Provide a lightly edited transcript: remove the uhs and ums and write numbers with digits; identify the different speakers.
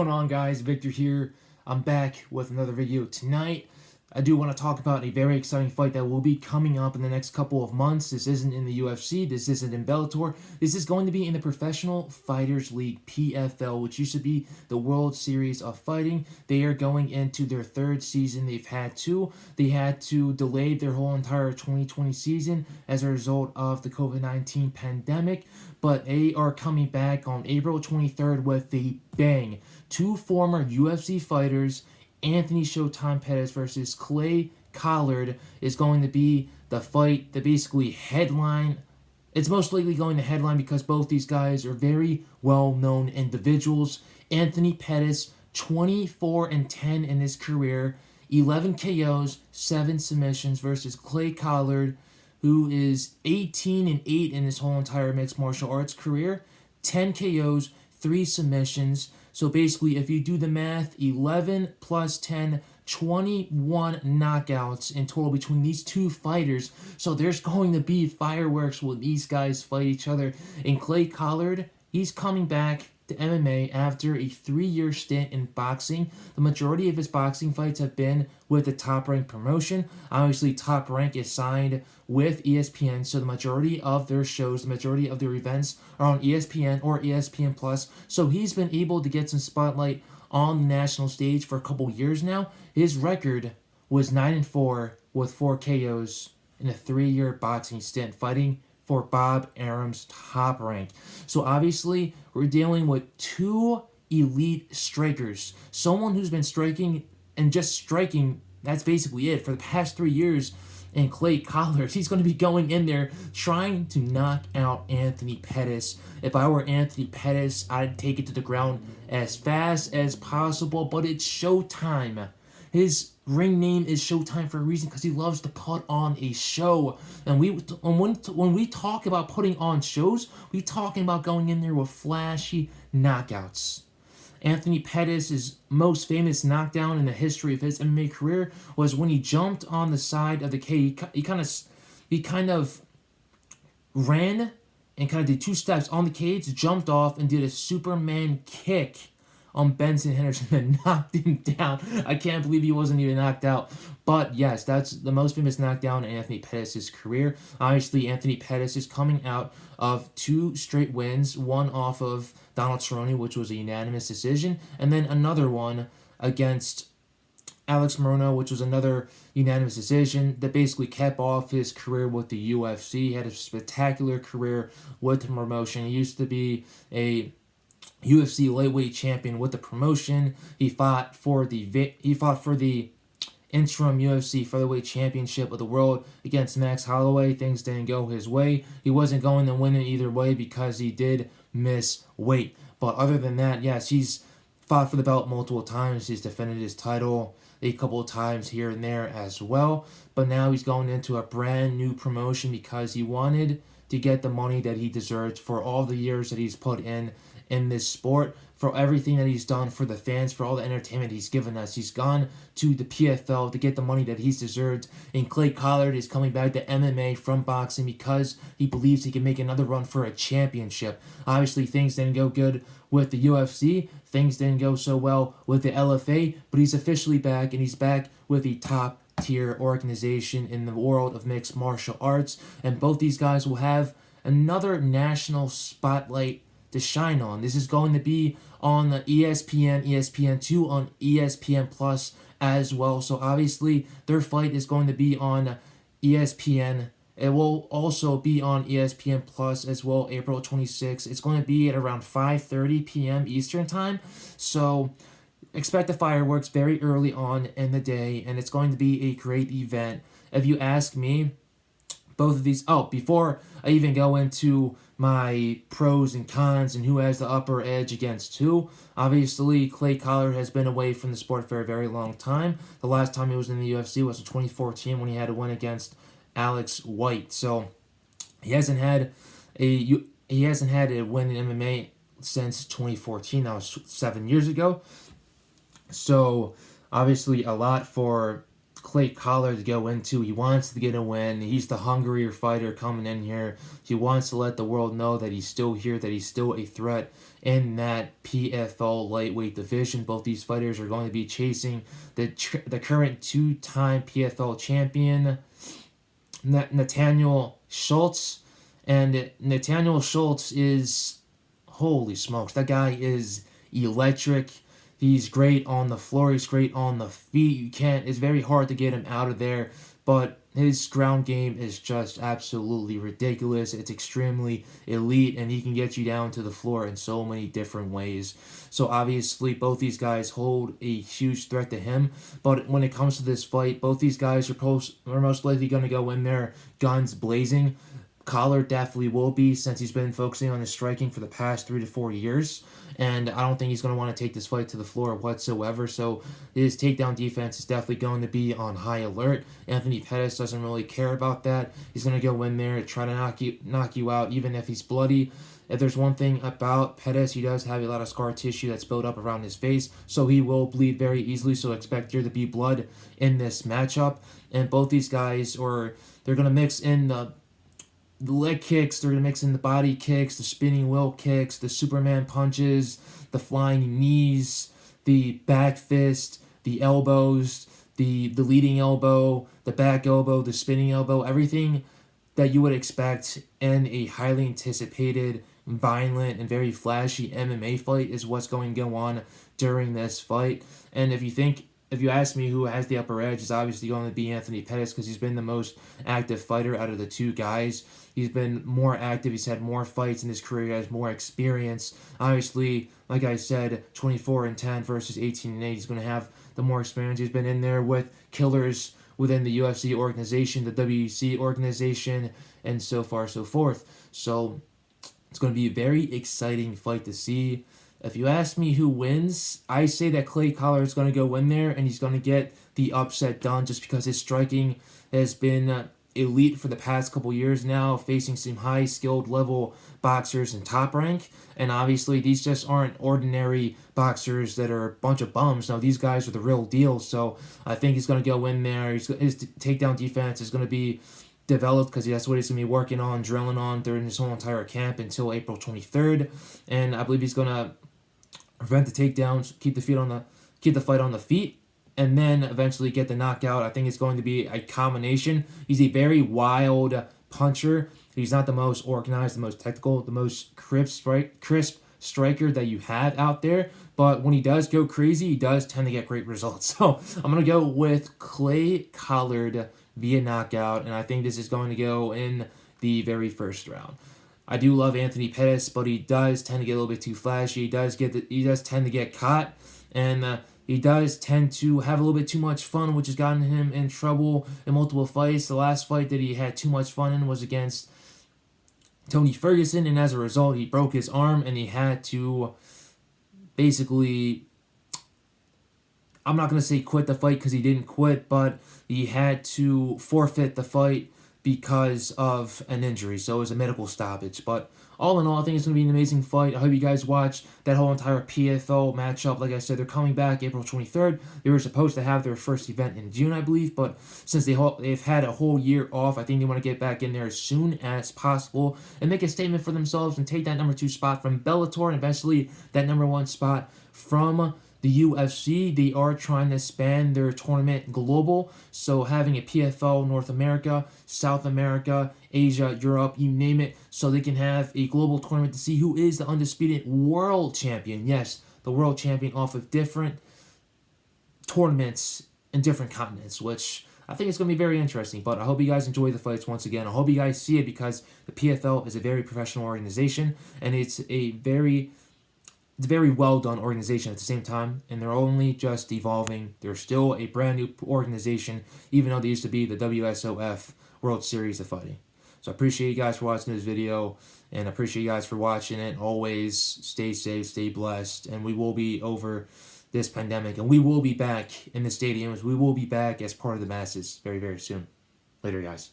Speaker 1: What's going on, guys? Victor here. I'm back with another video tonight. I do want to talk about a very exciting fight that will be coming up in the next couple of months. This isn't in the UFC. This isn't in Bellator. This is going to be in the Professional Fighters League, PFL, which used to be the World Series of Fighting. They are going into their third season. They had to delay their whole entire 2020 season as a result of the COVID-19 pandemic, but they are coming back on April 23rd with a bang. Two former UFC fighters, Anthony Showtime Pettis versus Clay Collard, is going to be the fight that basically headline. It's most likely going to headline because both these guys are very well-known individuals. Anthony Pettis, 24-10 in his career, 11 KOs, 7 submissions, versus Clay Collard, who is 18-8 in his whole entire mixed martial arts career, 10 KOs, 3 submissions. So basically, if you do the math, 11 plus 10, 21 knockouts in total between these two fighters. So there's going to be fireworks when these guys fight each other. And Clay Collard, he's coming back to MMA after a 3-year stint in boxing. The majority of his boxing fights have been with the Top Rank promotion. Obviously, Top Rank is signed with ESPN, so the majority of their shows, the majority of their events are on ESPN or ESPN Plus. So he's been able to get some spotlight on the national stage for a couple years now. His record was 9-4 with 4 KOs in a 3-year boxing stint, fighting for Bob Arum's Top Rank. So obviously, we're dealing with two elite strikers. Someone who's been striking and just striking, that's basically it, for the past 3 years. And Clay Collard, he's going to be going in there trying to knock out Anthony Pettis. If I were Anthony Pettis, I'd take it to the ground as fast as possible, but it's Showtime. His ring name is Showtime for a reason, because he loves to put on a show. And when we talk about putting on shows, we talking about going in there with flashy knockouts. Anthony Pettis' most famous knockdown in the history of his MMA career was when he jumped on the side of the cage. He kind of ran and kind of did 2 steps on the cage, jumped off, and did a Superman kick on Benson Henderson and knocked him down. I can't believe he wasn't even knocked out. But yes, that's the most famous knockdown in Anthony Pettis' career. Obviously, Anthony Pettis is coming out of 2 straight wins, one off of Donald Cerrone, which was a unanimous decision, and then another one against Alex Morono, which was another unanimous decision that basically kept off his career with the UFC. He had a spectacular career with the promotion. He used to be a UFC lightweight champion with the promotion. He fought for the interim UFC featherweight championship of the world against Max Holloway. Things didn't go his way. He wasn't going to win it either way because he did miss weight. But other than that, yes, he's fought for the belt multiple times. He's defended his title a couple of times here and there as well. But now he's going into a brand new promotion because he wanted to get the money that he deserves for all the years that he's put in this sport, for everything that he's done for the fans, for all the entertainment he's given us. He's gone to the PFL to get the money that he's deserved, and Clay Collard is coming back to MMA from boxing because he believes he can make another run for a championship. Obviously, things didn't go good with the UFC. Things didn't go so well with the LFA, but he's officially back, and he's back with the top tier organization in the world of mixed martial arts, and both these guys will have another national spotlight to shine on. This is going to be on the ESPN, ESPN2, on ESPN Plus as well. So obviously their fight is going to be on ESPN. It will also be on ESPN Plus as well, April 26th. It's going to be at around 5:30 p.m. Eastern Time. So expect the fireworks very early on in the day, and it's going to be a great event. If you ask me, both of these... Oh, before I even go into my pros and cons and who has the upper edge against who, obviously Clay Collard has been away from the sport for a very long time. The last time he was in the UFC was in 2014 when he had to win against Alex White. So he hasn't had a win in MMA since 2014. That was 7 years ago. So obviously a lot for Clay Collard to go into. He wants to get a win. He's the hungrier fighter coming in here. He wants to let the world know that he's still here, that he's still a threat in that PFL lightweight division. Both these fighters are going to be chasing the current two-time PFL champion, Nathaniel Schultz. And Nathaniel Schultz is, holy smokes, that guy is electric. He's great on the floor. He's great on the feet. It's very hard to get him out of there, but his ground game is just absolutely ridiculous. It's extremely elite, and he can get you down to the floor in so many different ways. So obviously, both these guys hold a huge threat to him, but when it comes to this fight, both these guys are most likely going to go in there guns blazing. Collard definitely will be, since he's been focusing on his striking for the past 3 to 4 years, and I don't think he's going to want to take this fight to the floor whatsoever, so his takedown defense is definitely going to be on high alert. Anthony Pettis doesn't really care about that. He's going to go in there and try to knock you out, even if he's bloody. If there's one thing about Pettis, he does have a lot of scar tissue that's built up around his face, so he will bleed very easily, so expect there to be blood in this matchup. And both these guys, they're going to mix in the leg kicks, they're going to mix in the body kicks, the spinning wheel kicks, the Superman punches, the flying knees, the back fist, the elbows, the leading elbow, the back elbow, the spinning elbow, everything that you would expect in a highly anticipated, violent, and very flashy MMA fight is what's going to go on during this fight. And if you ask me who has the upper edge, it's obviously going to be Anthony Pettis, because he's been the most active fighter out of the two guys. He's been more active. He's had more fights in his career. He has more experience. Obviously, like I said, 24-10 versus 18-8. He's going to have the more experience. He's been in there with killers within the UFC organization, the WEC organization, and so far, so forth. So it's going to be a very exciting fight to see. If you ask me who wins, I say that Clay Collard is going to go in there and he's going to get the upset done, just because his striking has been elite for the past couple years now, facing some high skilled level boxers in Top Rank. And obviously these just aren't ordinary boxers that are a bunch of bums. No, these guys are the real deal. So I think he's going to go in there. His takedown defense is going to be developed, because that's what he's going to be working on, drilling on during his whole entire camp until April 23rd. And I believe he's going to prevent the takedowns, keep the fight on the feet, and then eventually get the knockout. I think it's going to be a combination. He's a very wild puncher. He's not the most organized, the most technical, the most crisp striker that you have out there. But when he does go crazy, he does tend to get great results. So I'm going to go with Clay Collard via knockout, and I think this is going to go in the very first round. I do love Anthony Pettis, but he does tend to get a little bit too flashy. He does tend to get caught, and he does tend to have a little bit too much fun, which has gotten him in trouble in multiple fights. The last fight that he had too much fun in was against Tony Ferguson, and as a result, he broke his arm, and he had to basically, I'm not going to say quit the fight, because he didn't quit, but he had to forfeit the fight because of an injury, so it was a medical stoppage. But all in all, I think it's going to be an amazing fight. I hope you guys watch that whole entire PFL matchup. Like I said, they're coming back April 23rd. They were supposed to have their first event in June, I believe, but since they've had a whole year off, I think they want to get back in there as soon as possible and make a statement for themselves and take that number 2 spot from Bellator and eventually that number 1 spot from the UFC. They are trying to expand their tournament global, so having a PFL North America, South America, Asia, Europe, you name it, so they can have a global tournament to see who is the undisputed world champion. Yes, the world champion off of different tournaments in different continents, which I think it's going to be very interesting. But I hope you guys enjoy the fights once again. I hope you guys see it, because the PFL is a very professional organization, and it's a very well done organization at the same time, and they're only just evolving. They're still a brand new organization, even though they used to be the WSOF World Series of Fighting. So I appreciate you guys for watching this video, and I appreciate you guys for watching it. Always stay safe, stay blessed, and we will be over this pandemic, and we will be back in the stadiums. We will be back as part of the masses very, very soon. Later, guys.